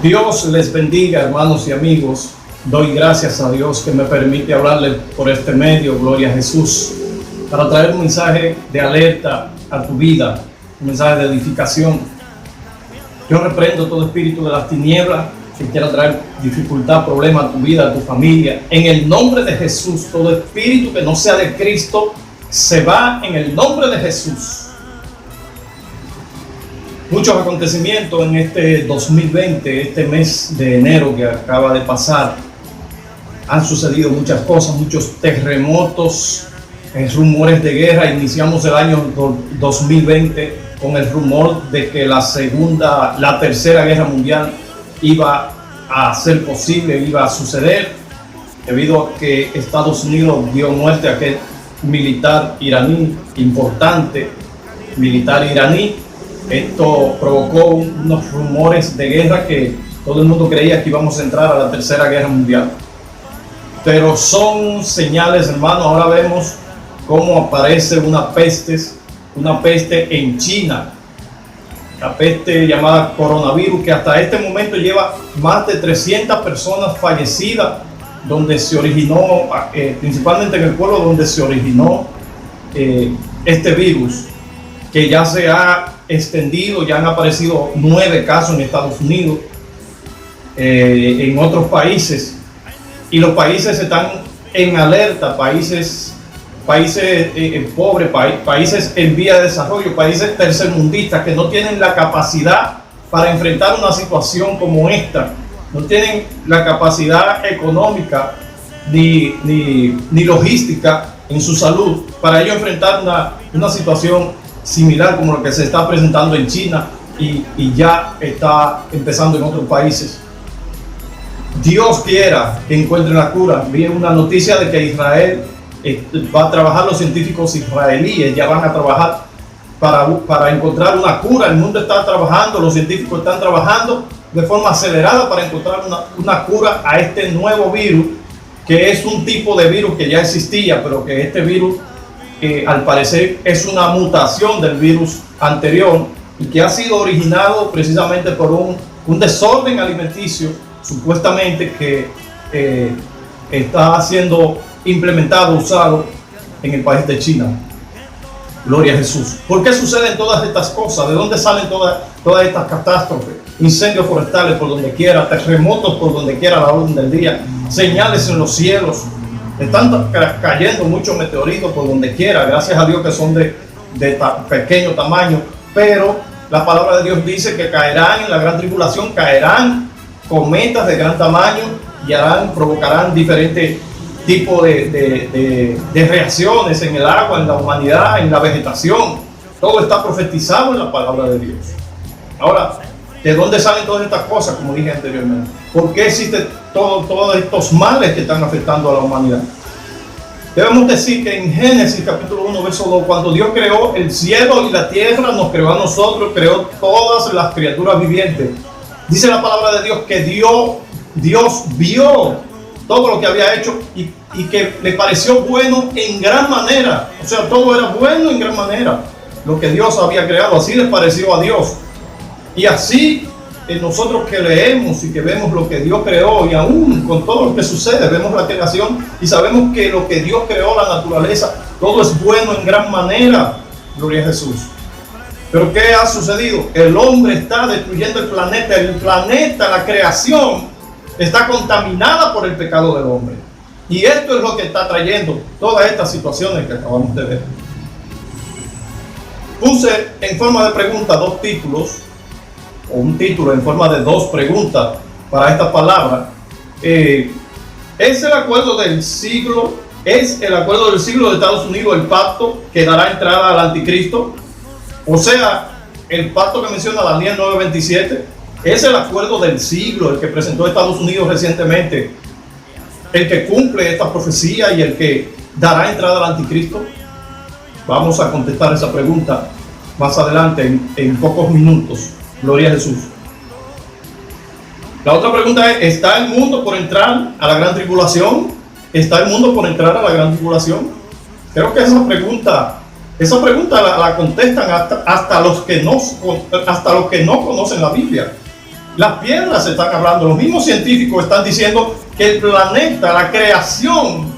Dios les bendiga, hermanos y amigos. Doy gracias a Dios que me permite hablarles por este medio, gloria a Jesús, para traer un mensaje de alerta a tu vida, un mensaje de edificación. Yo reprendo todo espíritu de las tinieblas que quiera traer dificultad, problema a tu vida, a tu familia. En el nombre de Jesús, todo espíritu que no sea de Cristo se va en el nombre de Jesús. Muchos acontecimientos en este 2020, este mes de enero que acaba de pasar. Han sucedido muchas cosas, muchos terremotos, rumores de guerra. Iniciamos el año 2020 con el rumor de que la tercera guerra mundial iba a ser posible, iba a suceder, debido a que Estados Unidos dio muerte a aquel militar iraní, importante militar iraní. Esto provocó unos rumores de guerra que todo el mundo creía que íbamos a entrar a la tercera guerra mundial. Pero son señales, hermano. Ahora vemos cómo aparece una peste en China, la peste llamada coronavirus, que hasta este momento lleva más de 300 personas fallecidas, donde se originó, principalmente en el pueblo donde se originó este virus, que ya se ha extendido. Ya han aparecido 9 casos en Estados Unidos, en otros países, y los países están en alerta, países pobres, países en vía de desarrollo, países tercermundistas que no tienen la capacidad para enfrentar una situación como esta, no tienen la capacidad económica ni logística en su salud para ello enfrentar una situación similar como lo que se está presentando en China y ya está empezando en otros países. Dios quiera que encuentre la cura. Vi una noticia de que Israel va a trabajar, los científicos israelíes ya van a trabajar para encontrar una cura. El mundo está trabajando, los científicos están trabajando de forma acelerada para encontrar una cura a este nuevo virus, que es un tipo de virus que ya existía, pero que este virus al parecer es una mutación del virus anterior y que ha sido originado precisamente por un desorden alimenticio, supuestamente, que está siendo implementado, usado en el país de China. Gloria a Jesús. ¿Por qué suceden todas estas cosas? ¿De dónde salen todas estas catástrofes? Incendios forestales por donde quiera, terremotos por donde quiera a la orden del día, señales en los cielos. Están cayendo muchos meteoritos por donde quiera, gracias a Dios que son de pequeño tamaño, pero la palabra de Dios dice que caerán en la gran tribulación, caerán cometas de gran tamaño y provocarán diferentes tipos de reacciones en el agua, en la humanidad, en la vegetación. Todo está profetizado en la palabra de Dios. Ahora, ¿de dónde salen todas estas cosas, como dije anteriormente? ¿Por qué existen todos estos males que están afectando a la humanidad? Debemos decir que en Génesis capítulo 1, verso 2, cuando Dios creó el cielo y la tierra, nos creó a nosotros, creó todas las criaturas vivientes. Dice la palabra de Dios que Dios vio todo lo que había hecho y que le pareció bueno en gran manera. O sea, todo era bueno en gran manera. Lo que Dios había creado, así les pareció a Dios. Y así nosotros que leemos y que vemos lo que Dios creó, y aún con todo lo que sucede, vemos la creación y sabemos que lo que Dios creó, la naturaleza, todo es bueno en gran manera. Gloria a Jesús. Pero ¿qué ha sucedido? El hombre está destruyendo el planeta, la creación está contaminada por el pecado del hombre. Y esto es lo que está trayendo todas estas situaciones que acabamos de ver. Puse en forma de pregunta 2 títulos, o un título en forma de 2 preguntas para esta palabra. ¿Es el acuerdo del siglo de Estados Unidos el pacto que dará entrada al anticristo? O sea, el pacto que menciona Daniel 9:27, ¿es el acuerdo del siglo el que presentó Estados Unidos recientemente, el que cumple esta profecía y el que dará entrada al anticristo? Vamos a contestar esa pregunta más adelante en pocos minutos. Gloria a Jesús. La otra pregunta es: ¿está el mundo por entrar a la gran tribulación? ¿Está el mundo por entrar a la gran tribulación? Creo que esa pregunta la contestan hasta los que no conocen la Biblia. Las piedras están hablando, los mismos científicos están diciendo que el planeta, la creación,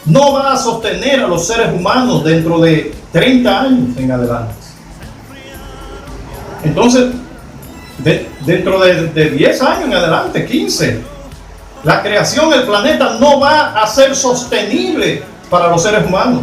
no va a sostener a los seres humanos dentro de 30 años en adelante. Entonces, dentro de 10 años en adelante, 15, la creación, el planeta no va a ser sostenible para los seres humanos.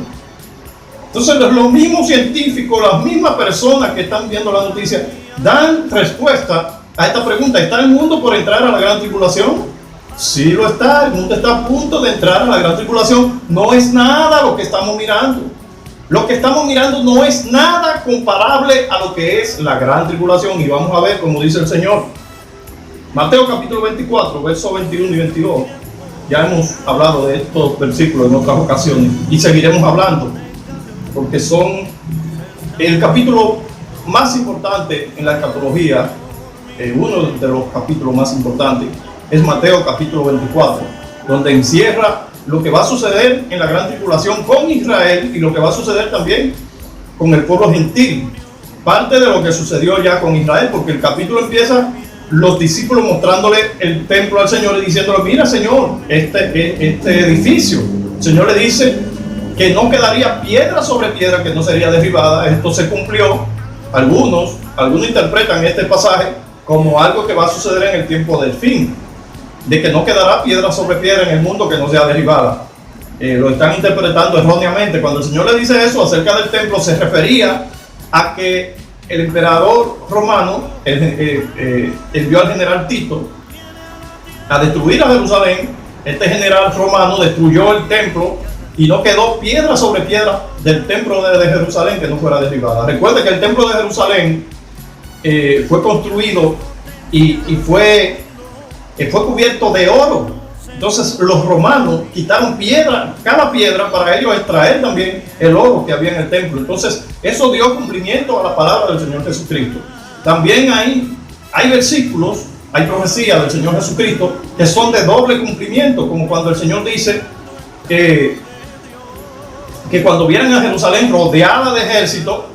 Entonces, los mismos científicos, las mismas personas que están viendo la noticia, dan respuesta a esta pregunta: ¿está el mundo por entrar a la gran tribulación? Sí lo está, el mundo está a punto de entrar a la gran tribulación. No es nada lo que estamos mirando. Lo que estamos mirando no es nada comparable a lo que es la gran tribulación. Y vamos a ver cómo dice el Señor. Mateo capítulo 24, versos 21 y 22. Ya hemos hablado de estos versículos en otras ocasiones y seguiremos hablando, porque son el capítulo más importante en la escatología. Uno de los capítulos más importantes es Mateo capítulo 24, donde encierra lo que va a suceder en la gran tribulación con Israel y lo que va a suceder también con el pueblo gentil. Parte de lo que sucedió ya con Israel, porque el capítulo empieza los discípulos mostrándole el templo al Señor y diciéndole: mira, Señor, este edificio. El Señor le dice que no quedaría piedra sobre piedra que no sería derribada. Esto se cumplió. Algunos interpretan este pasaje como algo que va a suceder en el tiempo del fin, de que no quedará piedra sobre piedra en el mundo que no sea derribada. Lo están interpretando erróneamente. Cuando el Señor le dice eso acerca del templo, se refería a que el emperador romano envió al general Tito a destruir a Jerusalén. Este general romano destruyó el templo y no quedó piedra sobre piedra del templo de Jerusalén que no fuera derribada. Recuerde que el templo de Jerusalén fue construido y fue cubierto de oro. Entonces los romanos quitaron cada piedra para ellos extraer también el oro que había en el templo. Entonces eso dio cumplimiento a la palabra del Señor Jesucristo. También hay versículos, hay profecías del Señor Jesucristo que son de doble cumplimiento, como cuando el Señor dice que cuando vieran a Jerusalén rodeada de ejército,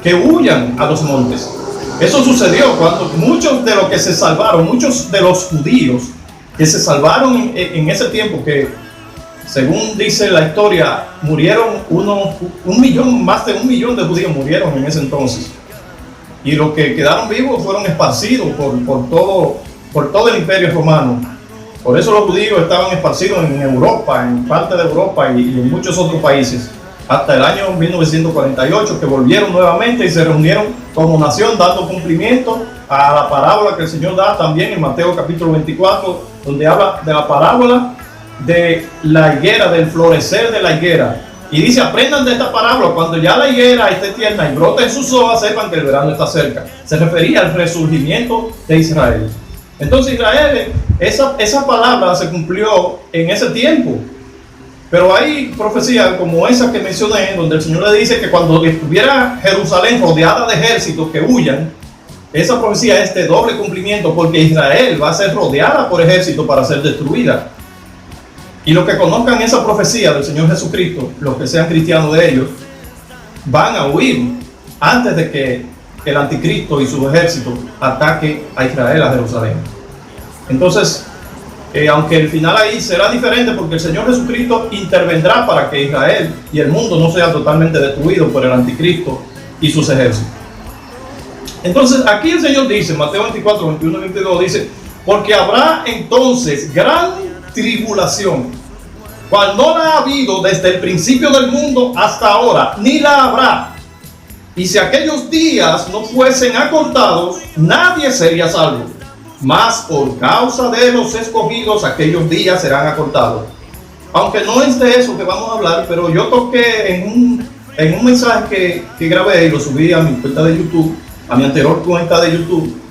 que huyan a los montes. Eso sucedió cuando muchos de los que se salvaron, muchos de los judíos que se salvaron en ese tiempo, que según dice la historia, murieron más de un millón de judíos murieron en ese entonces. Y los que quedaron vivos fueron esparcidos por todo el imperio romano. Por eso los judíos estaban esparcidos en Europa, en parte de Europa y en muchos otros países, hasta el año 1948, que volvieron nuevamente y se reunieron como nación, dando cumplimiento a la parábola que el Señor da también en Mateo capítulo 24, donde habla de la parábola de la higuera, del florecer de la higuera. Y dice: aprendan de esta parábola, cuando ya la higuera esté tierna y brote en sus hojas, sepan que el verano está cerca. Se refería al resurgimiento de Israel. Entonces Israel, esa palabra se cumplió en ese tiempo. Pero hay profecías como esa que mencioné, donde el Señor le dice que cuando estuviera Jerusalén rodeada de ejércitos que huyan, esa profecía es de doble cumplimiento, porque Israel va a ser rodeada por ejércitos para ser destruida. Y los que conozcan esa profecía del Señor Jesucristo, los que sean cristianos de ellos, van a huir antes de que el anticristo y su ejército ataque a Israel, a Jerusalén. Entonces, aunque el final ahí será diferente, porque el Señor Jesucristo intervendrá para que Israel y el mundo no sea totalmente destruido por el anticristo y sus ejércitos. Entonces aquí el Señor dice, Mateo 24, 21 y 22, dice: porque habrá entonces gran tribulación, cual no la ha habido desde el principio del mundo hasta ahora, ni la habrá. Y si aquellos días no fuesen acortados, nadie sería salvo. Mas por causa de los escogidos, aquellos días serán acortados. Aunque no es de eso que vamos a hablar, pero yo toqué en un mensaje que grabé y lo subí a mi cuenta de YouTube, a mi anterior cuenta de YouTube,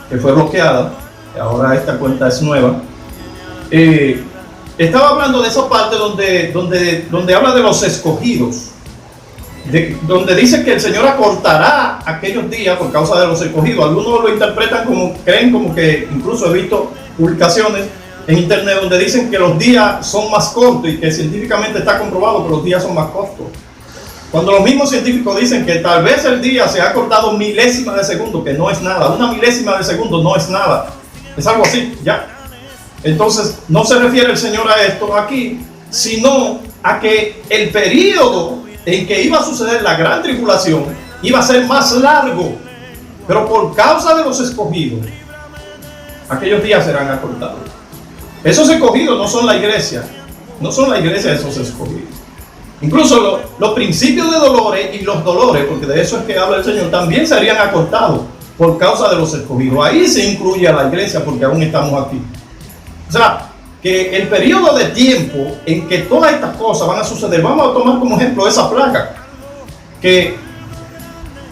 que fue bloqueada, y ahora esta cuenta es nueva. Estaba hablando de esa parte donde habla de los escogidos, donde dice que el Señor acortará aquellos días por causa de los escogidos. Algunos lo interpretan creen como que, incluso he visto publicaciones en internet donde dicen que los días son más cortos y que científicamente está comprobado que los días son más cortos. Cuando los mismos científicos dicen que tal vez el día se ha cortado milésima de segundo, que no es nada. Una milésima de segundo no es nada. Es algo así, ¿ya? Entonces, no se refiere el Señor a esto aquí, sino a que el periodo en que iba a suceder la gran tribulación iba a ser más largo, pero por causa de los escogidos, aquellos días serán acortados. Esos escogidos no son la iglesia, no son la iglesia de esos escogidos. Incluso los principios de dolores y los dolores, porque de eso es que habla el Señor, también serían acortados por causa de los escogidos. Ahí se incluye a la iglesia porque aún estamos aquí. O sea, que el periodo de tiempo en que todas estas cosas van a suceder, vamos a tomar como ejemplo esa plaga, que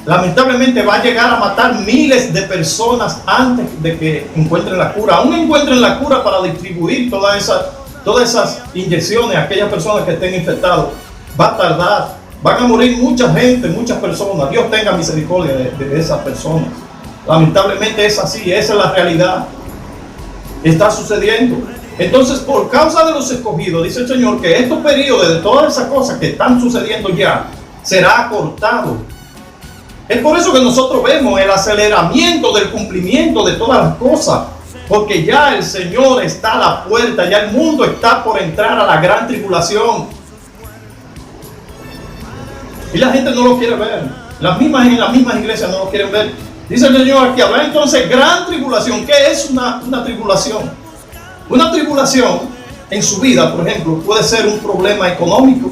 lamentablemente va a llegar a matar miles de personas antes de que encuentren la cura. Aún encuentren la cura para distribuir todas esas inyecciones a aquellas personas que estén infectadas. Va a tardar, van a morir mucha gente, muchas personas. Dios tenga misericordia de esas personas. Lamentablemente es así, esa es la realidad. Está sucediendo. Entonces, por causa de los escogidos, dice el Señor que estos periodos de todas esas cosas que están sucediendo ya será acortado. Es por eso que nosotros vemos el aceleramiento del cumplimiento de todas las cosas, porque ya el Señor está a la puerta, ya el mundo está por entrar a la gran tribulación. Y la gente no lo quiere ver. En las mismas iglesias no lo quieren ver. Dice el Señor aquí, habrá entonces gran tribulación. ¿Qué es una tribulación? Una tribulación en su vida, por ejemplo, puede ser un problema económico,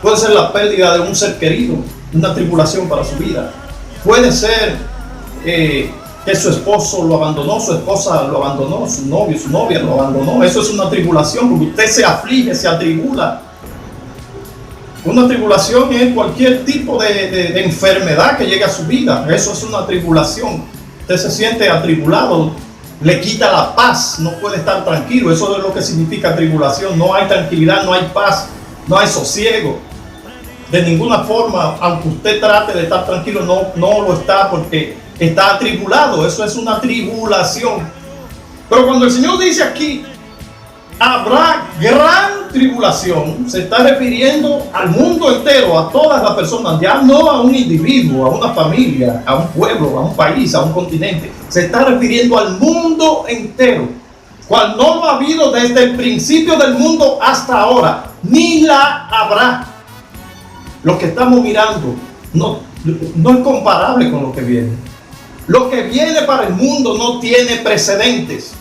puede ser la pérdida de un ser querido, una tribulación para su vida. Puede ser que su esposo lo abandonó, su esposa lo abandonó, su novio, su novia lo abandonó. Eso es una tribulación, porque usted se aflige, se atribula. Una tribulación es cualquier tipo de enfermedad que llegue a su vida. Eso es una tribulación. Usted se siente atribulado, le quita la paz, no puede estar tranquilo. Eso es lo que significa tribulación. No hay tranquilidad, no hay paz, no hay sosiego. De ninguna forma, aunque usted trate de estar tranquilo, no lo está, porque está atribulado. Eso es una tribulación. Pero cuando el Señor dice aquí, habrá gran tribulación, se está refiriendo al mundo entero, a todas las personas, ya no a un individuo, a una familia, a un pueblo, a un país, a un continente. Se está refiriendo al mundo entero, cual no lo ha habido desde el principio del mundo hasta ahora, ni la habrá. Lo que estamos mirando no es comparable con lo que viene. Lo que viene para el mundo no tiene precedentes.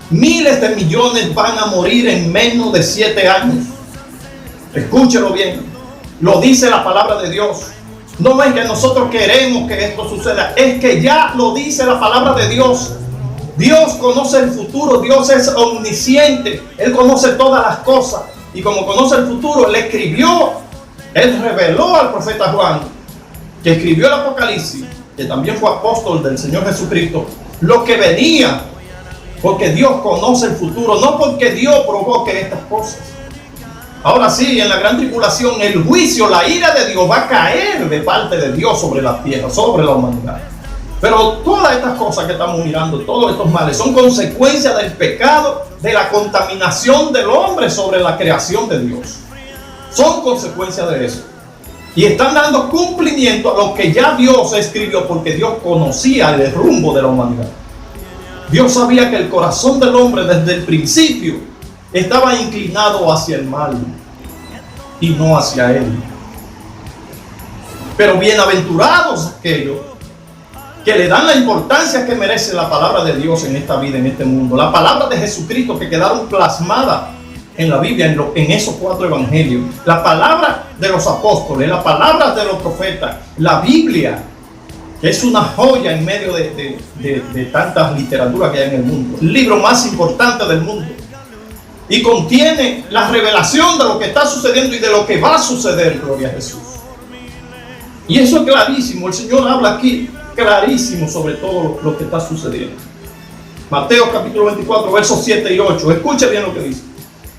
Miles de millones van a morir en menos de 7 años. Escúchelo bien. Lo dice la palabra de Dios. No es que nosotros queremos que esto suceda, es que ya lo dice la palabra de Dios. Dios conoce el futuro, Dios es omnisciente, Él conoce todas las cosas. Y como conoce el futuro, Él reveló al profeta Juan, que escribió el Apocalipsis, que también fue apóstol del Señor Jesucristo, lo que venía. Porque Dios conoce el futuro, no porque Dios provoque estas cosas. Ahora sí, en la gran tribulación, el juicio, la ira de Dios va a caer de parte de Dios sobre la tierra, sobre la humanidad. Pero todas estas cosas que estamos mirando, todos estos males, son consecuencias del pecado, de la contaminación del hombre sobre la creación de Dios. Son consecuencias de eso. Y están dando cumplimiento a lo que ya Dios escribió, porque Dios conocía el rumbo de la humanidad. Dios sabía que el corazón del hombre desde el principio estaba inclinado hacia el mal y no hacia Él. Pero bienaventurados aquellos que le dan la importancia que merece la palabra de Dios en esta vida, en este mundo. La palabra de Jesucristo que quedaron plasmadas en la Biblia, en esos 4 evangelios. La palabra de los apóstoles, la palabra de los profetas, la Biblia, que es una joya en medio de tantas literaturas que hay en el mundo. El libro más importante del mundo. Y contiene la revelación de lo que está sucediendo y de lo que va a suceder, gloria a Jesús. Y eso es clarísimo. El Señor habla aquí clarísimo sobre todo lo que está sucediendo. Mateo capítulo 24, versos 7 y 8. Escuche bien lo que dice.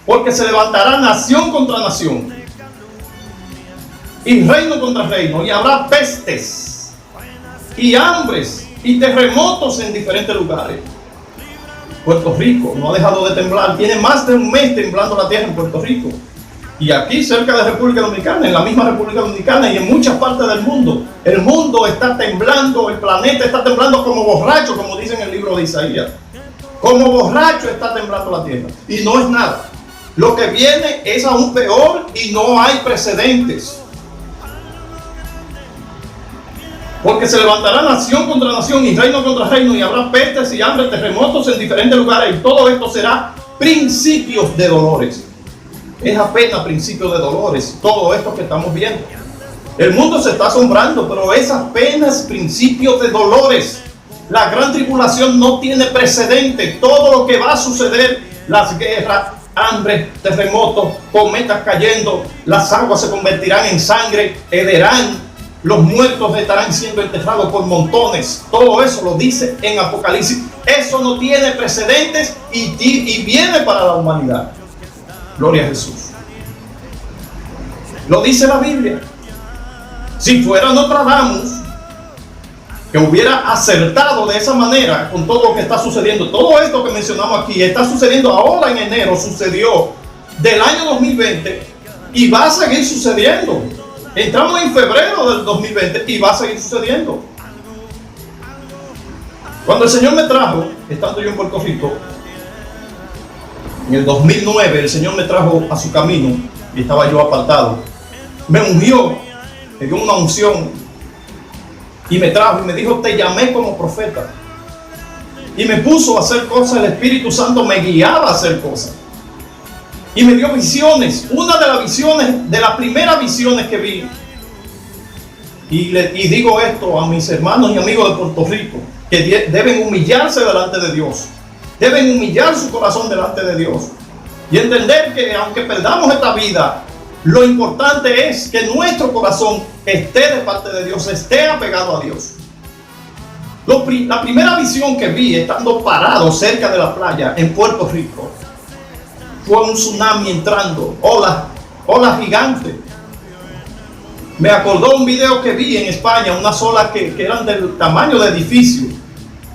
Porque se levantará nación contra nación y reino contra reino, y habrá pestes y hambres y terremotos en diferentes lugares. Puerto Rico no ha dejado de temblar, tiene más de un mes temblando la tierra en Puerto Rico. Y aquí cerca de República Dominicana, en la misma República Dominicana y en muchas partes del mundo. El mundo está temblando, el planeta está temblando como borracho, como dice en el libro de Isaías. Como borracho está temblando la tierra. Y no es nada. Lo que viene es aún peor y no hay precedentes. Porque se levantará nación contra nación y reino contra reino, y habrá pestes y hambre, terremotos en diferentes lugares, y todo esto será principios de dolores. Es apenas principios de dolores todo esto que estamos viendo. El mundo se está asombrando, pero es apenas principios de dolores. La gran tribulación no tiene precedente. Todo lo que va a suceder, las guerras, hambre, terremotos, cometas cayendo, las aguas se convertirán en sangre, herederán, los muertos estarán siendo enterrados por montones. Todo eso lo dice en Apocalipsis. Eso no tiene precedentes y viene para la humanidad. Gloria a Jesús. Lo dice la Biblia. Si fuera Nostradamus, que hubiera acertado de esa manera con todo lo que está sucediendo, todo esto que mencionamos aquí está sucediendo ahora en enero, sucedió del año 2020 y va a seguir sucediendo. Entramos en febrero del 2020 y va a seguir sucediendo. Cuando el Señor me trajo, estando yo en Puerto Rico, en el 2009, el Señor me trajo a su camino y estaba yo apartado. Me ungió, me dio una unción y me trajo y me dijo: te llamé como profeta. Y me puso a hacer cosas, el Espíritu Santo me guiaba a hacer cosas. Y me dio visiones. Una de las visiones, de las primeras visiones que vi, y digo esto a mis hermanos y amigos de Puerto Rico, que deben humillarse delante de Dios, deben humillar su corazón delante de Dios y entender que aunque perdamos esta vida, lo importante es que nuestro corazón esté de parte de Dios, esté apegado a Dios. La primera visión que vi estando parado cerca de la playa en Puerto Rico fue un tsunami entrando, olas gigantes. Me acordó un video que vi en España, unas olas que eran del tamaño de edificios.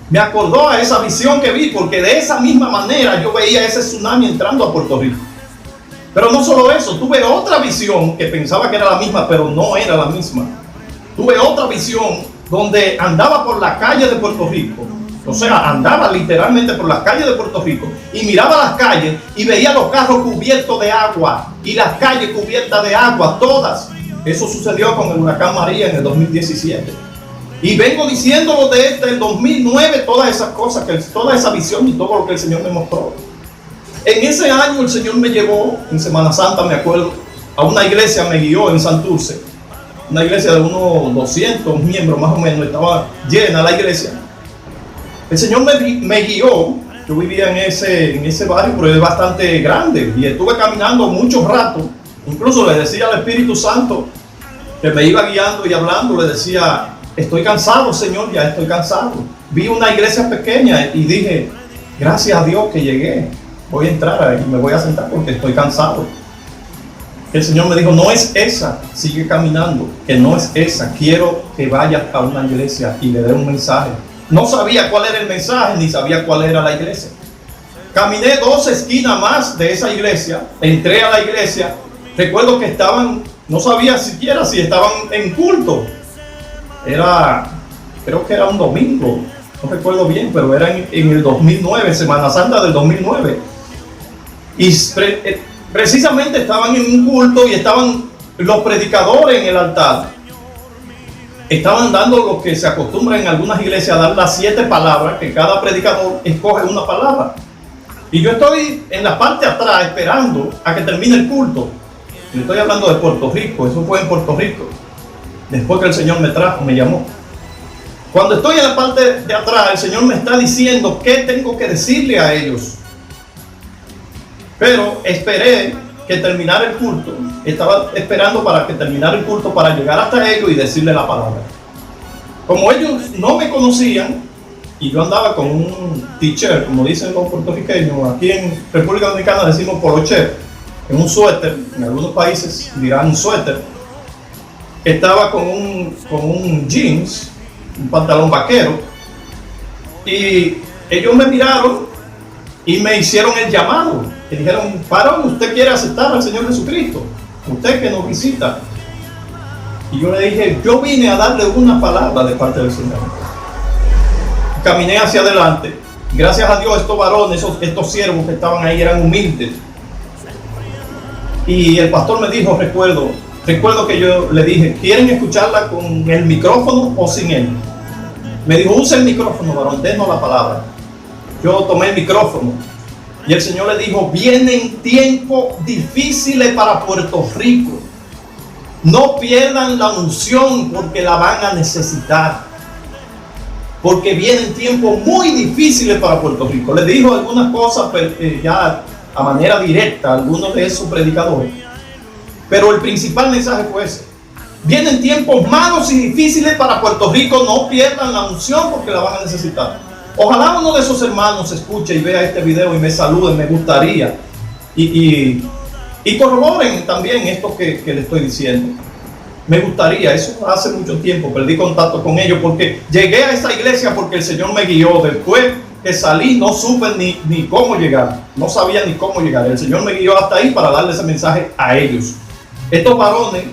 Me acordó a esa visión que vi, porque de esa misma manera yo veía ese tsunami entrando a Puerto Rico. Pero no solo eso, tuve otra visión que pensaba que era la misma, pero no era la misma. Tuve otra visión donde andaba por la calle de Puerto Rico. O sea, andaba literalmente por las calles de Puerto Rico y miraba las calles y veía los carros cubiertos de agua y las calles cubiertas de agua, todas. Eso sucedió con el huracán María en el 2017. Y vengo diciéndolo desde el 2009, todas esas cosas, toda esa visión y todo lo que el Señor me mostró. En ese año el Señor me llevó, en Semana Santa me acuerdo, a una iglesia, me guió en Santurce. Una iglesia de unos 200 miembros más o menos, estaba llena la iglesia. El Señor me guió. Yo vivía en ese barrio, pero es bastante grande, y estuve caminando mucho rato. Incluso le decía al Espíritu Santo que me iba guiando y hablando, le decía: estoy cansado, Señor, ya estoy cansado. Vi una iglesia pequeña y dije: gracias a Dios que llegué, voy a entrar y me voy a sentar porque estoy cansado. El Señor me dijo: no es esa, sigue caminando, que no es esa, quiero que vayas a una iglesia y le dé un mensaje. No sabía cuál era el mensaje, ni sabía cuál era la iglesia. Caminé 2 esquinas más de esa iglesia, entré a la iglesia. Recuerdo que no sabía siquiera si estaban en culto. Creo que era un domingo, no recuerdo bien, pero era en el 2009, Semana Santa del 2009. Y precisamente estaban en un culto y estaban los predicadores en el altar. Estaban dando lo que se acostumbra en algunas iglesias, dar las 7 palabras, que cada predicador escoge una palabra. Y yo estoy en la parte de atrás esperando a que termine el culto. Yo estoy hablando de Puerto Rico, eso fue en Puerto Rico. Después que el Señor me trajo, me llamó. Cuando estoy en la parte de atrás, el Señor me está diciendo qué tengo que decirle a ellos. Pero esperé que terminara el culto. Estaba esperando para que terminara el culto para llegar hasta ellos y decirle la palabra. Como ellos no me conocían y yo andaba con un t-shirt, como dicen los puertorriqueños, aquí en República Dominicana decimos polocher, en un suéter, en algunos países dirán un suéter. Estaba con un jeans, un pantalón vaquero, y ellos me miraron y me hicieron el llamado. Y dijeron: varón, ¿usted quiere aceptar al Señor Jesucristo? Usted que nos visita. Y yo le dije: yo vine a darle una palabra de parte del Señor. Caminé hacia adelante Gracias a Dios estos varones, estos siervos que estaban ahí eran humildes. Y el pastor me dijo, recuerdo que yo le dije, ¿quieren escucharla con el micrófono o sin él? Me dijo, usa el micrófono, varón, denos la palabra. Yo tomé el micrófono y el Señor le dijo, vienen tiempos difíciles para Puerto Rico. No pierdan la unción porque la van a necesitar. Porque vienen tiempos muy difíciles para Puerto Rico. Les dijo algunas cosas ya a manera directa a algunos de esos predicadores. Pero el principal mensaje fue ese. Vienen tiempos malos y difíciles para Puerto Rico. No pierdan la unción porque la van a necesitar. Ojalá uno de esos hermanos escuche y vea este video y me saluden, me gustaría. Y corroboren también esto que le estoy diciendo. Me gustaría, eso hace mucho tiempo, perdí contacto con ellos porque llegué a esa iglesia porque el Señor me guió. Después que salí no supe ni cómo llegar, no sabía ni cómo llegar. El Señor me guió hasta ahí para darle ese mensaje a ellos. Estos varones,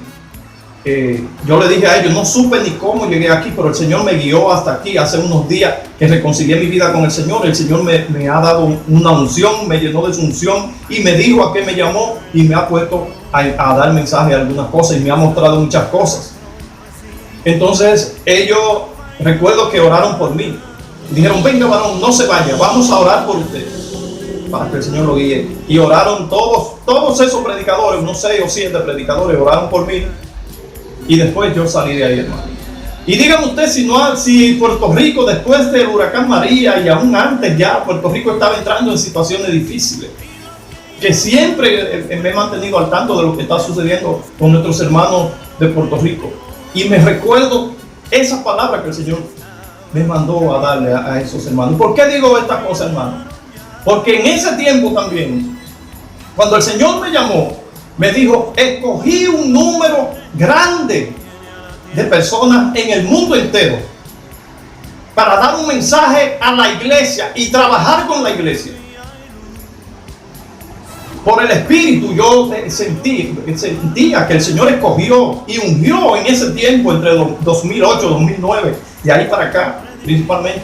yo le dije a ellos, no supe ni cómo llegué aquí, pero el Señor me guió hasta aquí. Hace unos días que reconcilié mi vida con el Señor me ha dado una unción, me llenó de su unción y me dijo a qué me llamó y me ha puesto a dar mensaje a algunas cosas y me ha mostrado muchas cosas. Entonces ellos, recuerdo que oraron por mí. Dijeron, venga varón, no se vaya, vamos a orar por usted para que el Señor lo guíe. Y oraron todos esos predicadores, unos 6 o 7 predicadores, oraron por mí. Y después yo salí de ahí, hermano. Y dígame usted si Puerto Rico, después del huracán María y aún antes ya, Puerto Rico estaba entrando en situaciones difíciles. Que siempre me he mantenido al tanto de lo que está sucediendo con nuestros hermanos de Puerto Rico. Y me recuerdo esa palabra que el Señor me mandó a darle a esos hermanos. ¿Por qué digo esta cosa, hermano? Porque en ese tiempo también, cuando el Señor me llamó, me dijo, escogí un número grande de personas en el mundo entero para dar un mensaje a la iglesia y trabajar con la iglesia. Por el Espíritu yo sentía que el Señor escogió y ungió en ese tiempo, entre 2008 y 2009, de ahí para acá, principalmente,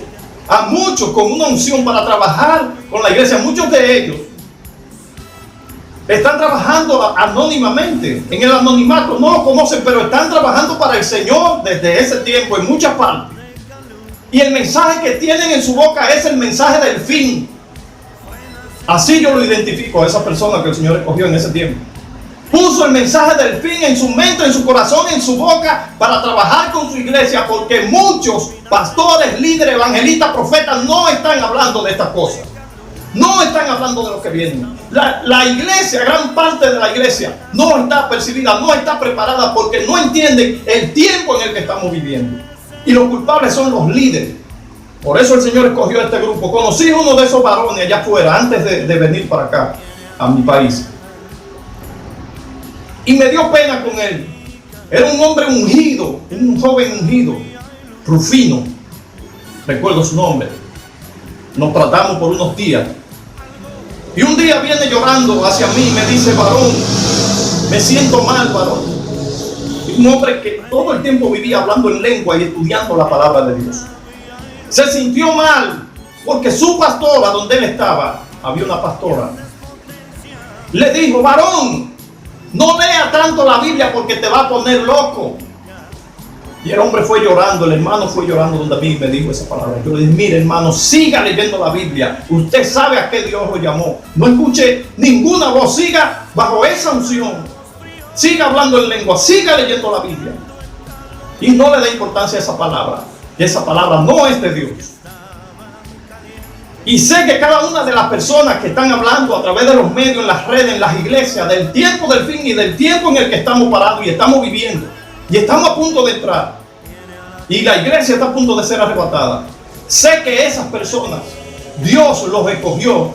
a muchos con una unción para trabajar con la iglesia. Muchos de ellos están trabajando anónimamente, en el anonimato, no lo conocen, pero están trabajando para el Señor desde ese tiempo en muchas partes. Y el mensaje que tienen en su boca es el mensaje del fin. Así yo lo identifico a esa persona que el Señor escogió en ese tiempo. Puso el mensaje del fin en su mente, en su corazón, en su boca, para trabajar con su iglesia, porque muchos pastores, líderes, evangelistas, profetas no están hablando de estas cosas. No están hablando de lo que viene. La iglesia, gran parte de la iglesia, no está percibida, no está preparada, porque no entienden el tiempo en el que estamos viviendo. Y los culpables son los líderes. Por eso el Señor escogió este grupo. Conocí uno de esos varones allá afuera, antes de venir para acá, a mi país. Y me dio pena con él. Era un hombre ungido, un joven ungido, Rufino. Recuerdo su nombre. Nos tratamos por unos días. Y un día viene llorando hacia mí y me dice, varón, me siento mal, varón. Y un hombre que todo el tiempo vivía hablando en lengua y estudiando la palabra de Dios. Se sintió mal porque su pastora, donde él estaba, había una pastora, le dijo, varón, no lea tanto la Biblia porque te va a poner loco. Y el hombre fue llorando, el hermano fue llorando donde a mí me dijo esa palabra. Yo le dije, mire hermano, siga leyendo la Biblia. Usted sabe a qué Dios lo llamó. No escuche ninguna voz, siga bajo esa unción. Siga hablando en lengua, siga leyendo la Biblia. Y no le dé importancia a esa palabra. Y esa palabra no es de Dios. Y sé que cada una de las personas que están hablando a través de los medios, en las redes, en las iglesias, del tiempo del fin y del tiempo en el que estamos parados y estamos viviendo, y estamos a punto de entrar, y la iglesia está a punto de ser arrebatada. Sé que esas personas, Dios los escogió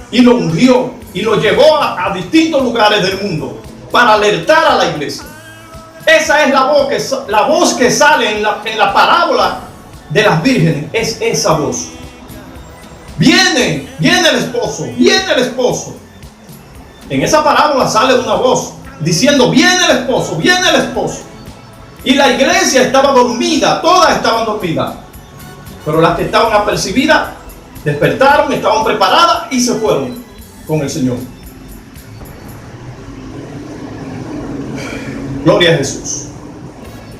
y los ungió y los llevó a distintos lugares del mundo para alertar a la iglesia. Esa es la voz que sale en la parábola de las vírgenes. Es esa voz. Viene el esposo, viene el esposo. En esa parábola sale una voz diciendo, viene el esposo, viene el esposo. Y la iglesia estaba dormida, todas estaban dormidas. Pero las que estaban apercibidas despertaron, estaban preparadas y se fueron con el Señor. Gloria a Jesús.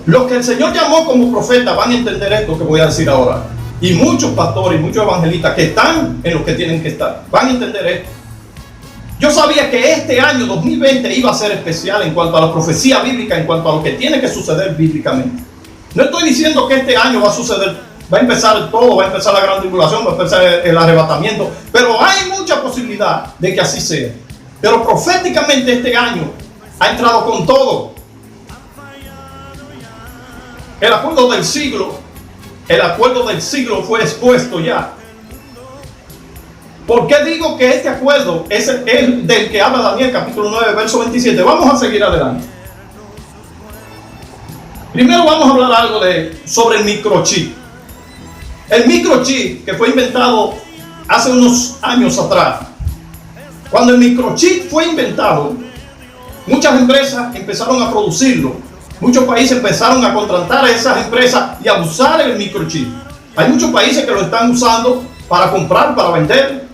Los que el Señor llamó como profetas van a entender esto que voy a decir ahora. Y muchos pastores y muchos evangelistas que están en los que tienen que estar van a entender esto. Yo sabía que este año 2020 iba a ser especial en cuanto a la profecía bíblica, en cuanto a lo que tiene que suceder bíblicamente. No estoy diciendo que este año va a suceder, va a empezar todo, va a empezar la gran tribulación, va a empezar el arrebatamiento, pero hay mucha posibilidad de que así sea. Pero proféticamente este año ha entrado con todo. El acuerdo del siglo fue expuesto ya. ¿Por qué digo que este acuerdo es el del que habla Daniel capítulo 9 verso 27? Vamos a seguir adelante. Primero vamos a hablar algo sobre el microchip. El microchip que fue inventado hace unos años atrás. Cuando el microchip fue inventado, muchas empresas empezaron a producirlo. Muchos países empezaron a contratar a esas empresas y a usar el microchip. Hay muchos países que lo están usando para comprar, para vender,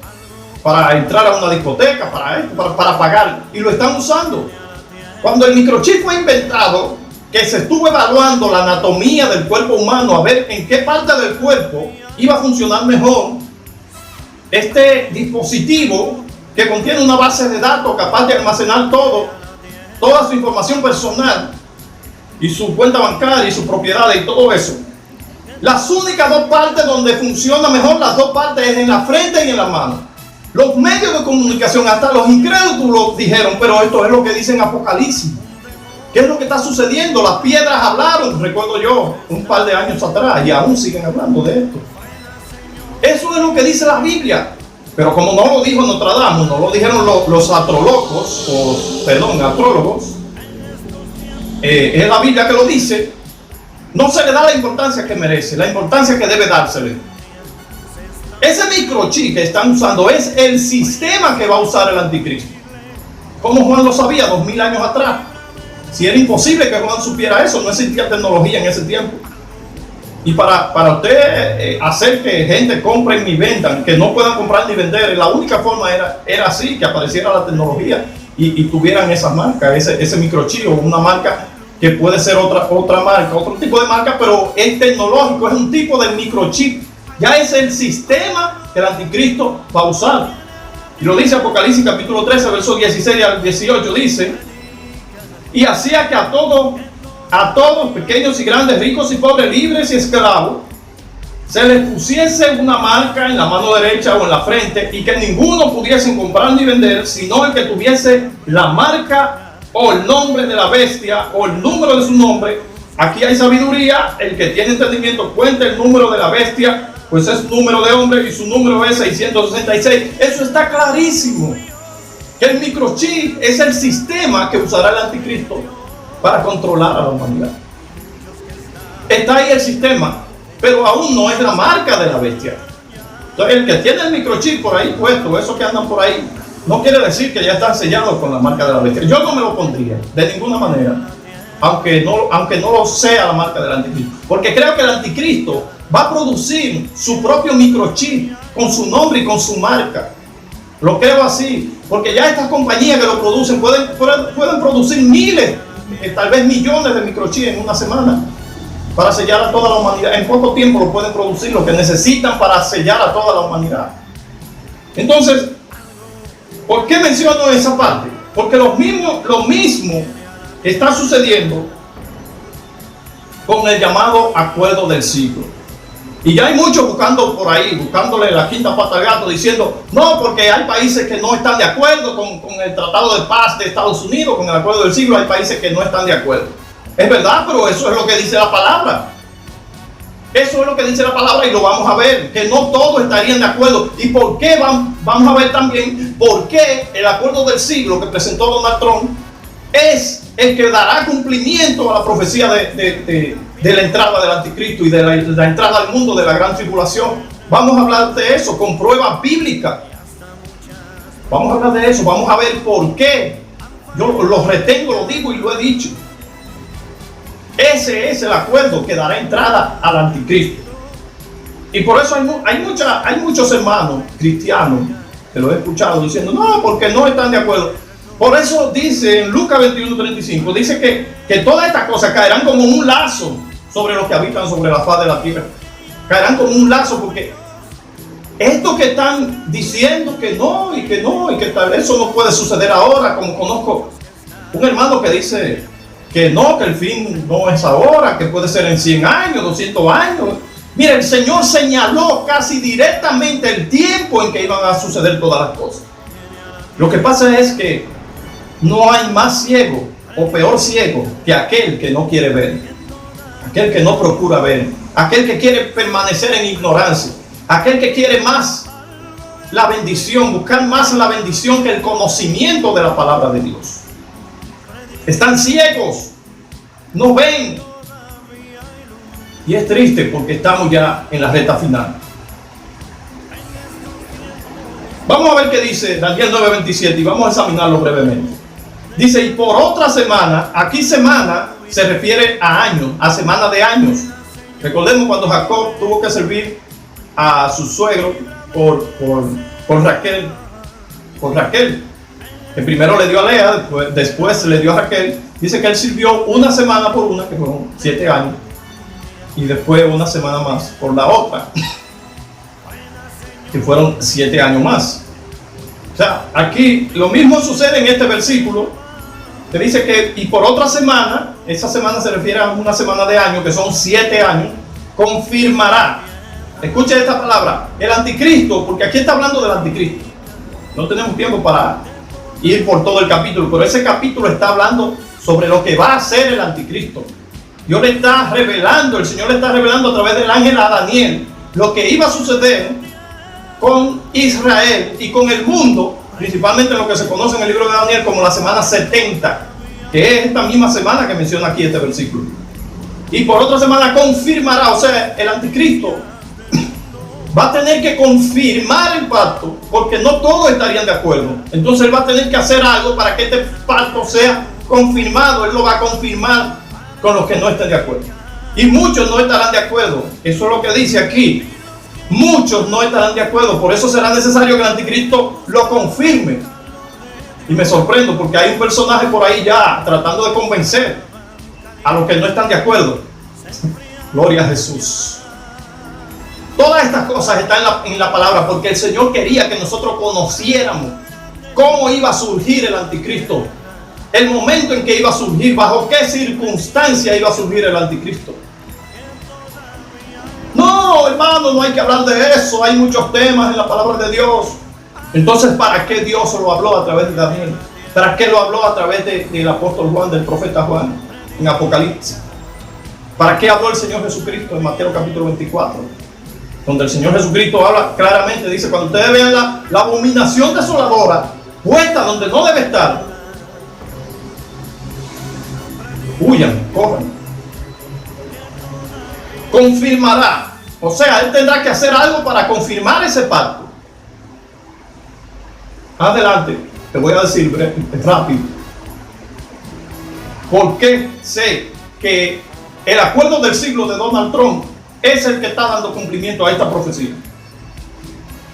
para entrar a una discoteca, para pagar, y lo están usando. Cuando el microchip fue inventado, que se estuvo evaluando la anatomía del cuerpo humano, a ver en qué parte del cuerpo iba a funcionar mejor, este dispositivo que contiene una base de datos capaz de almacenar toda su información personal, y su cuenta bancaria y sus propiedades y todo eso. Las únicas dos partes donde funciona mejor, las dos partes, es en la frente y en la mano. Los medios de comunicación, hasta los incrédulos dijeron, pero esto es lo que dice en Apocalipsis. ¿Qué es lo que está sucediendo? Las piedras hablaron, recuerdo yo, un par de años atrás, y aún siguen hablando de esto. Eso es lo que dice la Biblia. Pero como no lo dijo Nostradamus, no lo dijeron los astrólogos, es la Biblia que lo dice, no se le da la importancia que merece, la importancia que debe dársele. Ese microchip que están usando es el sistema que va a usar el anticristo. Como Juan lo sabía 2000 años atrás. Si era imposible que Juan supiera eso, no existía tecnología en ese tiempo. Y para usted hacer que gente compre ni vendan, que no puedan comprar ni vender, la única forma era así, que apareciera la tecnología y tuvieran esa marca, ese microchip, o una marca que puede ser otra marca, otro tipo de marca, pero es tecnológico, es un tipo de microchip. Ya es el sistema que el anticristo va a usar. Y lo dice Apocalipsis capítulo 13, versos 16 al 18, dice: y hacía que a todos, pequeños y grandes, ricos y pobres, libres y esclavos, se les pusiese una marca en la mano derecha o en la frente, y que ninguno pudiese comprar ni vender, sino el que tuviese la marca o el nombre de la bestia o el número de su nombre. Aquí hay sabiduría. El que tiene entendimiento cuenta el número de la bestia, pues es número de hombre y su número es 666. Eso está clarísimo. Que el microchip es el sistema que usará el anticristo para controlar a la humanidad. Está ahí el sistema, pero aún no es la marca de la bestia. Entonces, el que tiene el microchip por ahí puesto, esos que andan por ahí, no quiere decir que ya están sellados con la marca de la bestia. Yo no me lo pondría de ninguna manera, aunque no lo sea la marca del anticristo, porque creo que el anticristo va a producir su propio microchip con su nombre y con su marca. Lo creo así, porque ya estas compañías que lo producen pueden producir miles, tal vez millones de microchips en una semana para sellar a toda la humanidad. En poco tiempo lo pueden producir, lo que necesitan para sellar a toda la humanidad. Entonces, ¿por qué menciono esa parte? Porque lo mismo está sucediendo con el llamado acuerdo del siglo. Y ya hay muchos buscando por ahí, buscándole la quinta pata al gato, diciendo, no, porque hay países que no están de acuerdo con el Tratado de Paz de Estados Unidos, con el acuerdo del siglo. Hay países que no están de acuerdo. Es verdad, pero eso es lo que dice la palabra. Eso es lo que dice la palabra, y lo vamos a ver, que no todos estarían de acuerdo. ¿Y por qué? Vamos a ver también por qué el acuerdo del siglo que presentó Donald Trump es el que dará cumplimiento a la profecía de la entrada del anticristo y de la entrada al mundo de la gran tribulación. Vamos a hablar de eso con pruebas bíblicas. Vamos a hablar de eso, vamos a ver por qué. Yo lo retengo, lo digo y lo he dicho. Ese es el acuerdo que dará entrada al anticristo. Y por eso hay muchos hermanos cristianos que lo he escuchado diciendo, no, porque no están de acuerdo. Por eso dice en Lucas 21:35, dice que todas estas cosas caerán como un lazo sobre los que habitan sobre la faz de la tierra. Caerán como un lazo, porque esto que están diciendo que no, y que tal vez eso no puede suceder ahora, como conozco un hermano que dice que no, que el fin no es ahora, que puede ser en 100 años, 200 años. Mira, el Señor señaló casi directamente el tiempo en que iban a suceder todas las cosas. Lo que pasa es que no hay más ciego o peor ciego que aquel que no quiere ver, aquel que no procura ver, aquel que quiere permanecer en ignorancia, aquel que quiere más la bendición, buscar más la bendición que el conocimiento de la palabra de Dios. Están ciegos, no ven. Y es triste porque estamos ya en la recta final. Vamos a ver qué dice Daniel 9:27 y vamos a examinarlo brevemente. Dice, y por otra semana, aquí semana se refiere a años, a semana de años. Recordemos cuando Jacob tuvo que servir a su suegro por Raquel, que primero le dio a Lea, después le dio a Raquel. Dice que él sirvió una semana por una, que fueron 7 años, y después una semana más por la otra, que fueron 7 años más. O sea, aquí lo mismo sucede en este versículo, que dice que y por otra semana, esa semana se refiere a una semana de años, que son 7 años, confirmará. Escuchen esta palabra, el anticristo, porque aquí está hablando del anticristo. No tenemos tiempo para ir por todo el capítulo, pero ese capítulo está hablando sobre lo que va a hacer el anticristo. Dios le está revelando, el Señor le está revelando a través del ángel a Daniel lo que iba a suceder con Israel y con el mundo, principalmente lo que se conoce en el libro de Daniel como la semana 70, que es esta misma semana que menciona aquí este versículo. Y por otra semana confirmará, o sea, el anticristo va a tener que confirmar el pacto, porque no todos estarían de acuerdo. Entonces él va a tener que hacer algo para que este pacto sea confirmado. Él lo va a confirmar con los que no estén de acuerdo. Y muchos no estarán de acuerdo. Eso es lo que dice aquí. Muchos no estarán de acuerdo. Por eso será necesario que el anticristo lo confirme. Y me sorprendo porque hay un personaje por ahí ya tratando de convencer a los que no están de acuerdo. Gloria a Jesús. Todas estas cosas están en la palabra, porque el Señor quería que nosotros conociéramos cómo iba a surgir el anticristo, el momento en que iba a surgir, bajo qué circunstancia iba a surgir el anticristo. No, hermano, no hay que hablar de eso, hay muchos temas en la palabra de Dios. Entonces, ¿para qué Dios lo habló a través de Daniel? ¿Para qué lo habló a través del apóstol Juan, del profeta Juan, en Apocalipsis? ¿Para qué habló el Señor Jesucristo en Mateo capítulo 24? Donde el Señor Jesucristo habla claramente, dice, cuando ustedes vean la abominación desoladora puesta donde no debe estar, huyan, corran. Confirmará, o sea, él tendrá que hacer algo para confirmar ese pacto. Adelante, te voy a decir rápido. ¿Por qué sé que el acuerdo del siglo de Donald Trump es el que está dando cumplimiento a esta profecía?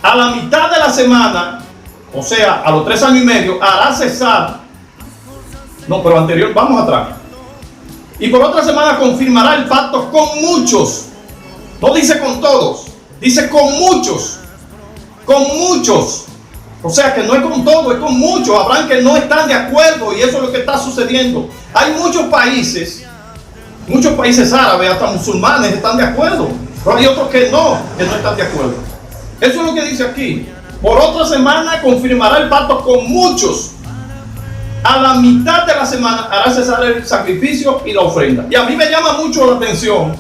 A la mitad de la semana, o sea, a los 3 años y medio, hará cesar. No, pero anterior, vamos atrás. Y por otra semana confirmará el pacto con muchos. No dice con todos, dice con muchos. Con muchos. O sea que no es con todos, es con muchos. Habrán que no están de acuerdo y eso es lo que está sucediendo. Hay muchos países árabes, hasta musulmanes, están de acuerdo, pero hay otros que no están de acuerdo. Eso es lo que dice aquí. Por otra semana confirmará el pacto con muchos. A la mitad de la semana hará cesar el sacrificio y la ofrenda. Y a mí me llama mucho la atención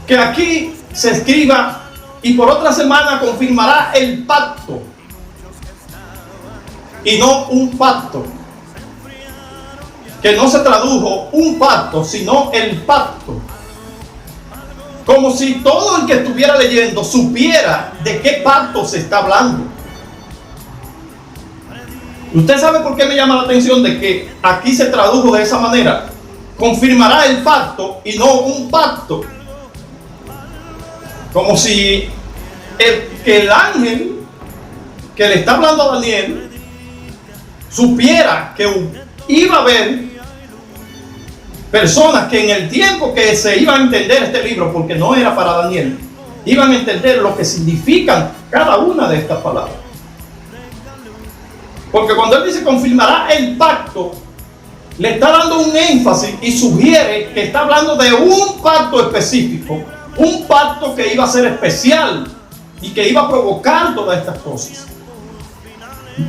que aquí se escriba, y por otra semana confirmará el pacto, y no un pacto. Que no se tradujo un pacto, sino el pacto. Como si todo el que estuviera leyendo supiera de qué pacto se está hablando. ¿Usted sabe por qué me llama la atención de que aquí se tradujo de esa manera? Confirmará el pacto y no un pacto. Como si el ángel que le está hablando a Daniel supiera que iba a haber personas que en el tiempo que se iban a entender este libro, porque no era para Daniel, iban a entender lo que significan cada una de estas palabras. Porque cuando él dice confirmará el pacto, le está dando un énfasis y sugiere que está hablando de un pacto específico, un pacto que iba a ser especial y que iba a provocar todas estas cosas.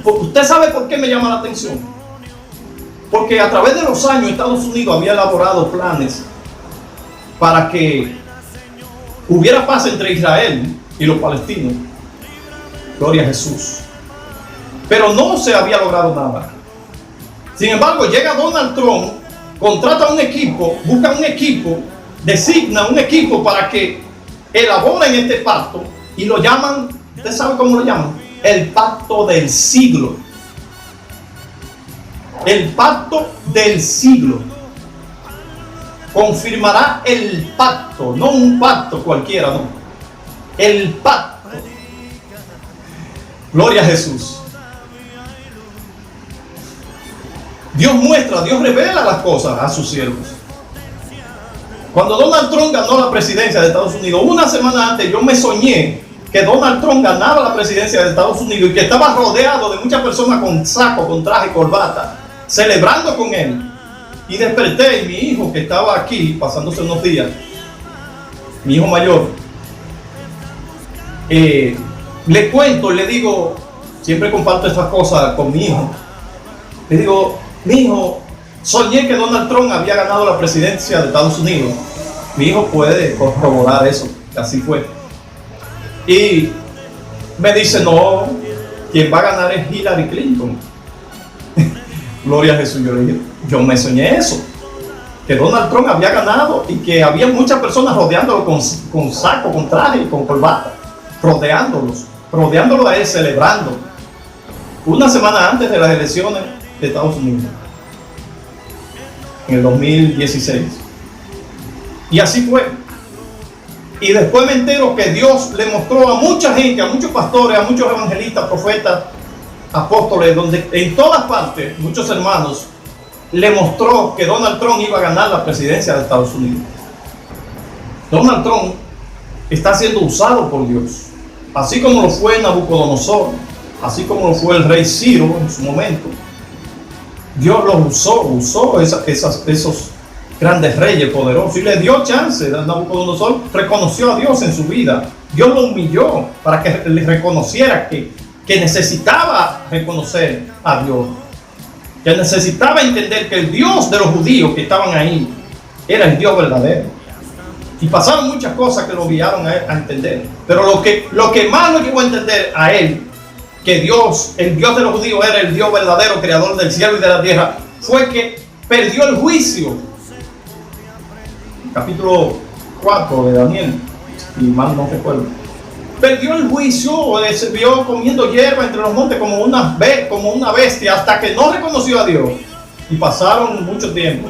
¿Usted sabe por qué me llama la atención? Porque a través de los años Estados Unidos había elaborado planes para que hubiera paz entre Israel y los palestinos. Gloria a Jesús. Pero no se había logrado nada. Sin embargo, llega Donald Trump, contrata un equipo, busca un equipo, designa un equipo para que elaboren este pacto y lo llaman, ¿usted sabe cómo lo llaman? El pacto del siglo. El pacto del siglo. Confirmará el pacto, no un pacto cualquiera, no. El pacto. Gloria a Jesús. Dios muestra, Dios revela las cosas a sus siervos. Cuando Donald Trump ganó la presidencia de Estados Unidos, una semana antes yo me soñé que Donald Trump ganaba la presidencia de Estados Unidos y que estaba rodeado de muchas personas con saco, con traje, corbata, celebrando con él. Y desperté y mi hijo, que estaba aquí pasándose unos días, mi hijo mayor, le cuento, le digo, siempre comparto estas cosas con mi hijo, le digo, mi hijo, soñé que Donald Trump había ganado la presidencia de Estados Unidos. Mi hijo puede corroborar eso, que así fue. Y me dice, no, quien va a ganar es Hillary Clinton. Gloria a Jesús. Yo le dije, yo me soñé eso, que Donald Trump había ganado y que había muchas personas rodeándolo con saco, con traje y con corbata, rodeándolo a él, celebrando. Una semana antes de las elecciones de Estados Unidos, en el 2016. Y así fue. Y después me entero que Dios le mostró a mucha gente, a muchos pastores, a muchos evangelistas, profetas, apóstoles, donde en todas partes, muchos hermanos, le mostró que Donald Trump iba a ganar la presidencia de Estados Unidos. Donald Trump está siendo usado por Dios, así como lo fue Nabucodonosor, así como lo fue el rey Ciro en su momento. Dios los usó esos grandes reyes poderosos y le dio chance. Nabucodonosor reconoció a Dios en su vida. Dios lo humilló para que le reconociera que necesitaba reconocer a Dios, que necesitaba entender que el Dios de los judíos que estaban ahí era el Dios verdadero. Y pasaron muchas cosas que lo guiaron a entender. Pero lo que más lo llevó a entender a él, que Dios, el Dios de los judíos, era el Dios verdadero, creador del cielo y de la tierra, fue que perdió el juicio. Capítulo 4 de Daniel, y mal no recuerdo. Perdió el juicio, se vio comiendo hierba entre los montes como una bestia, hasta que no reconoció a Dios. Y pasaron mucho tiempo,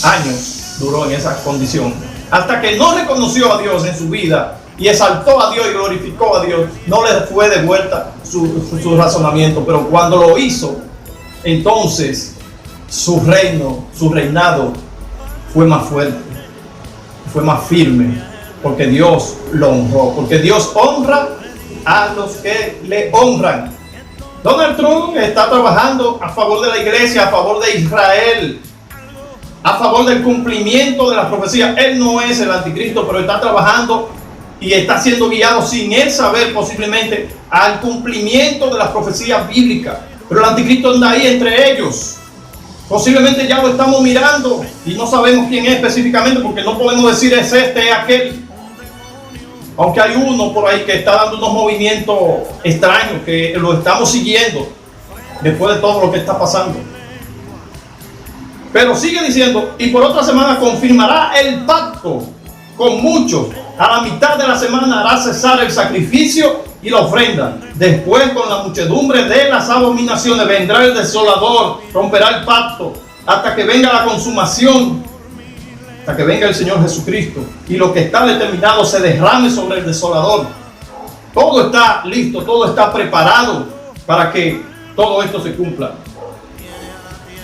años duró en esa condición, hasta que no reconoció a Dios en su vida y exaltó a Dios y glorificó a Dios. No le fue de vuelta su razonamiento, pero cuando lo hizo, entonces su reinado fue más fuerte, fue más firme, porque Dios lo honró, porque Dios honra a los que le honran. Donald Trump está trabajando a favor de la iglesia, a favor de Israel, a favor del cumplimiento de las profecías. Él no es el anticristo, pero está trabajando y está siendo guiado sin él saber, posiblemente, al cumplimiento de las profecías bíblicas. Pero el anticristo anda ahí entre ellos. Posiblemente ya lo estamos mirando y no sabemos quién es específicamente, porque no podemos decir es este, es aquel. Aunque hay uno por ahí que está dando unos movimientos extraños que lo estamos siguiendo después de todo lo que está pasando. Pero sigue diciendo, y por otra semana confirmará el pacto con muchos. A la mitad de la semana hará cesar el sacrificio y la ofrenda. Después, con la muchedumbre de las abominaciones, vendrá el desolador, romperá el pacto hasta que venga la consumación. hasta que venga el Señor Jesucristo y lo que está determinado se derrame sobre el desolador. Todo está listo, todo está preparado para que todo esto se cumpla.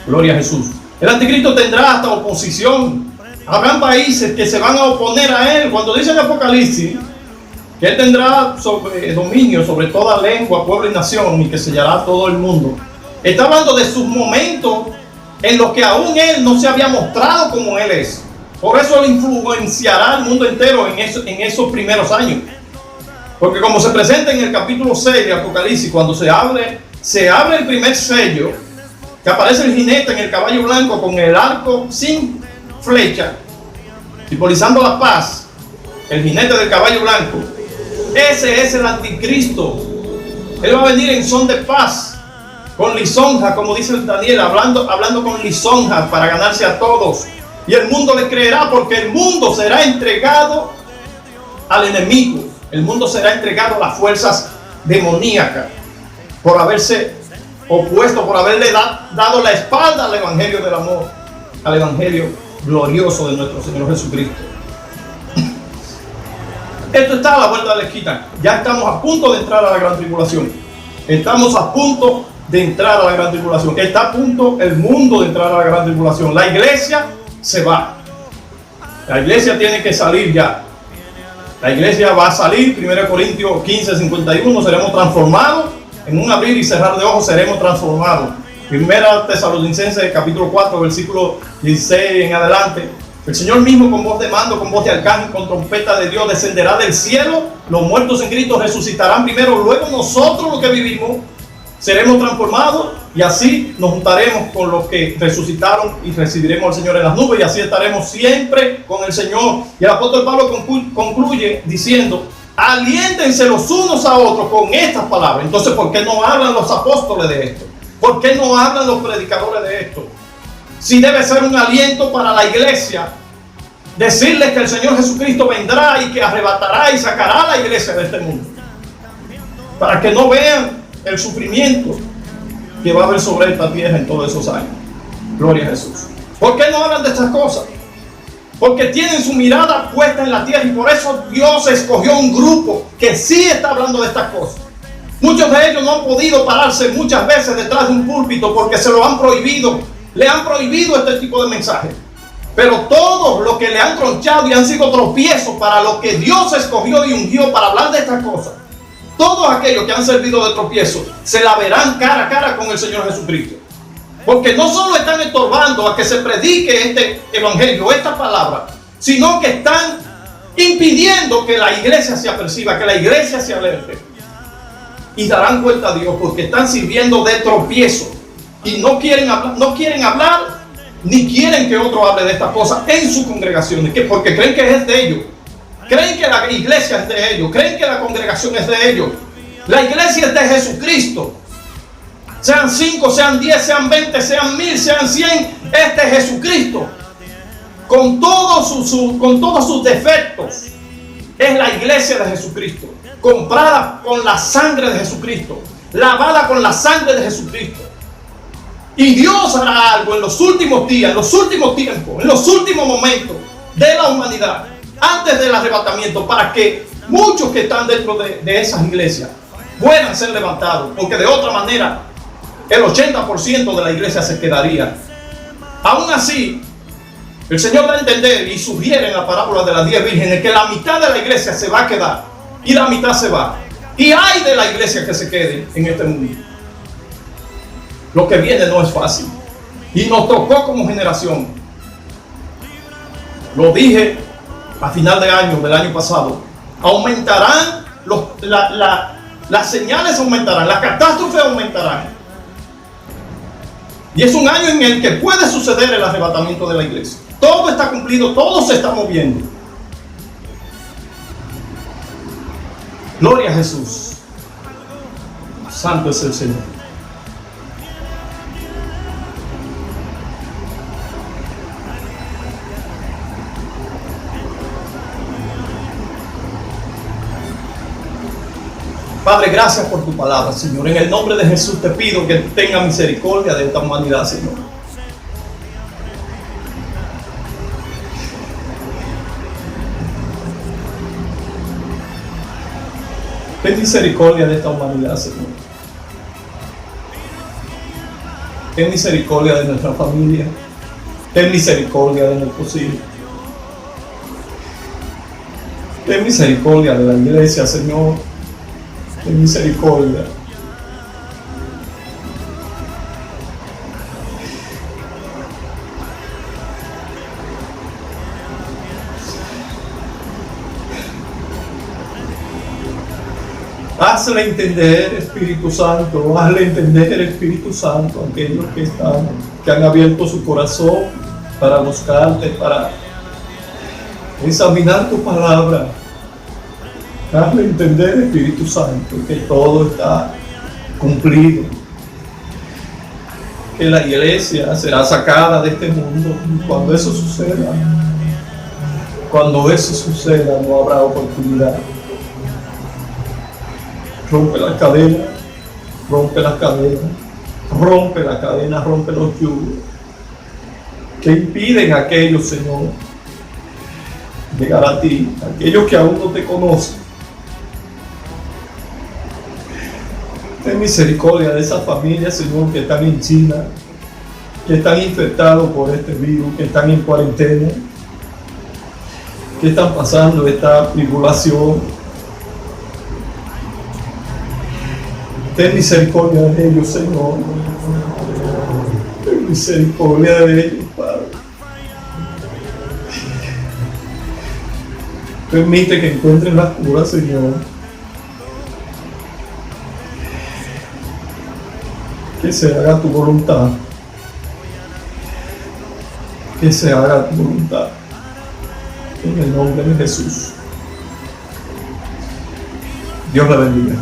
Gloria a Jesús. El anticristo tendrá hasta oposición. Habrán países que se van a oponer a él. Cuando dice en Apocalipsis que él tendrá dominio sobre toda lengua, pueblo y nación, y que sellará todo el mundo, está hablando de sus momentos en los que aún él no se había mostrado como él es. Por eso él influenciará al mundo entero en esos primeros años. Porque como se presenta en el capítulo 6 de Apocalipsis, cuando se abre el primer sello, que aparece el jinete en el caballo blanco con el arco sin flecha, simbolizando la paz, el jinete del caballo blanco, ese es el anticristo. Él va a venir en son de paz, con lisonja, como dice Daniel, hablando con lisonja para ganarse a todos. Y el mundo le creerá, porque el mundo será entregado al enemigo. El mundo será entregado a las fuerzas demoníacas por haberse opuesto, por haberle dado la espalda al evangelio del amor, al evangelio glorioso de nuestro Señor Jesucristo. Esto está a la vuelta de la esquina. Ya estamos a punto de entrar a la gran tribulación. Estamos a punto de entrar a la gran tribulación. Está a punto el mundo de entrar a la gran tribulación. La iglesia se va. La iglesia tiene que salir ya. La iglesia va a salir. 1 Corintios 15, 51. Seremos transformados. En un abrir y cerrar de ojos seremos transformados. 1 Tesalonicenses capítulo 4, versículo 16 en adelante. El Señor mismo con voz de mando, con voz de arcángel, con trompeta de Dios descenderá del cielo. Los muertos en Cristo resucitarán primero. Luego nosotros los que vivimos seremos transformados y así nos juntaremos con los que resucitaron y recibiremos al Señor en las nubes y así estaremos siempre con el Señor. Y el apóstol Pablo concluye diciendo: aliéntense los unos a otros con estas palabras. Entonces, ¿por qué no hablan los apóstoles de esto? ¿Por qué no hablan los predicadores de esto? Si debe ser un aliento para la iglesia decirles que el Señor Jesucristo vendrá y que arrebatará y sacará a la iglesia de este mundo, para que no vean el sufrimiento que va a haber sobre esta tierra en todos esos años. Gloria a Jesús. ¿Por qué no hablan de estas cosas? Porque tienen su mirada puesta en la tierra y por eso Dios escogió un grupo que sí está hablando de estas cosas. Muchos de ellos no han podido pararse muchas veces detrás de un púlpito porque se lo han prohibido. Le han prohibido este tipo de mensajes. Pero todos los que le han tronchado y han sido tropiezos para lo que Dios escogió y ungió para hablar de estas cosas, todos aquellos que han servido de tropiezo se la verán cara a cara con el Señor Jesucristo. Porque no solo están estorbando a que se predique este evangelio, esta palabra, sino que están impidiendo que la iglesia se aperciba, que la iglesia se alerte. Y darán cuenta a Dios porque están sirviendo de tropiezo. Y no quieren hablar, ni quieren que otro hable de estas cosas en sus congregaciones, porque creen que es de ellos. Creen que la iglesia es de ellos. Creen que la congregación es de ellos. La iglesia es de Jesucristo. Sean 5, sean 10, sean 20, sean 1000, sean 100. Este es Jesucristo. Con todos sus defectos. Es la iglesia de Jesucristo. Comprada con la sangre de Jesucristo. Lavada con la sangre de Jesucristo. Y Dios hará algo en los últimos días, en los últimos tiempos, en los últimos momentos de la humanidad, antes del arrebatamiento, para que muchos que están dentro de esas iglesias puedan ser levantados, porque de otra manera el 80% de la iglesia se quedaría. Aún así, el Señor da a entender y sugiere en la parábola de las 10 vírgenes que la mitad de la iglesia se va a quedar y la mitad se va. Y hay de la iglesia que se quede en este mundo. Lo que viene no es fácil. Y nos tocó como generación. Lo dije a final de año, del año pasado. Aumentarán, las señales aumentarán, las catástrofes aumentarán. Y es un año en el que puede suceder el arrebatamiento de la iglesia. Todo está cumplido, todo se está moviendo. Gloria a Jesús. Santo es el Señor. Padre, gracias por tu palabra, Señor. En el nombre de Jesús te pido que tenga misericordia de esta humanidad, Señor. Ten misericordia de esta humanidad, Señor. Ten misericordia de nuestra familia. Ten misericordia de nuestros hijos. Ten misericordia de la iglesia, Señor. Ten misericordia. Hazle entender, Espíritu Santo, hazle entender, Espíritu Santo, a aquellos que han abierto su corazón para buscarte, para examinar tu palabra. Hazle entender, Espíritu Santo, que todo está cumplido, que la iglesia será sacada de este mundo. Y cuando eso suceda, no habrá oportunidad. Rompe las cadenas, rompe las cadenas, rompe las cadenas, rompe los yugos que impiden a aquellos, Señor, llegar a ti, aquellos que aún no te conocen. Ten misericordia de esas familias, Señor, que están en China, que están infectados por este virus, que están en cuarentena, que están pasando esta tribulación. Ten misericordia de ellos, Señor. Ten misericordia de ellos, Padre. Permite que encuentren la cura, Señor. Que se haga tu voluntad. Que se haga tu voluntad. En el nombre de Jesús. Dios la bendiga.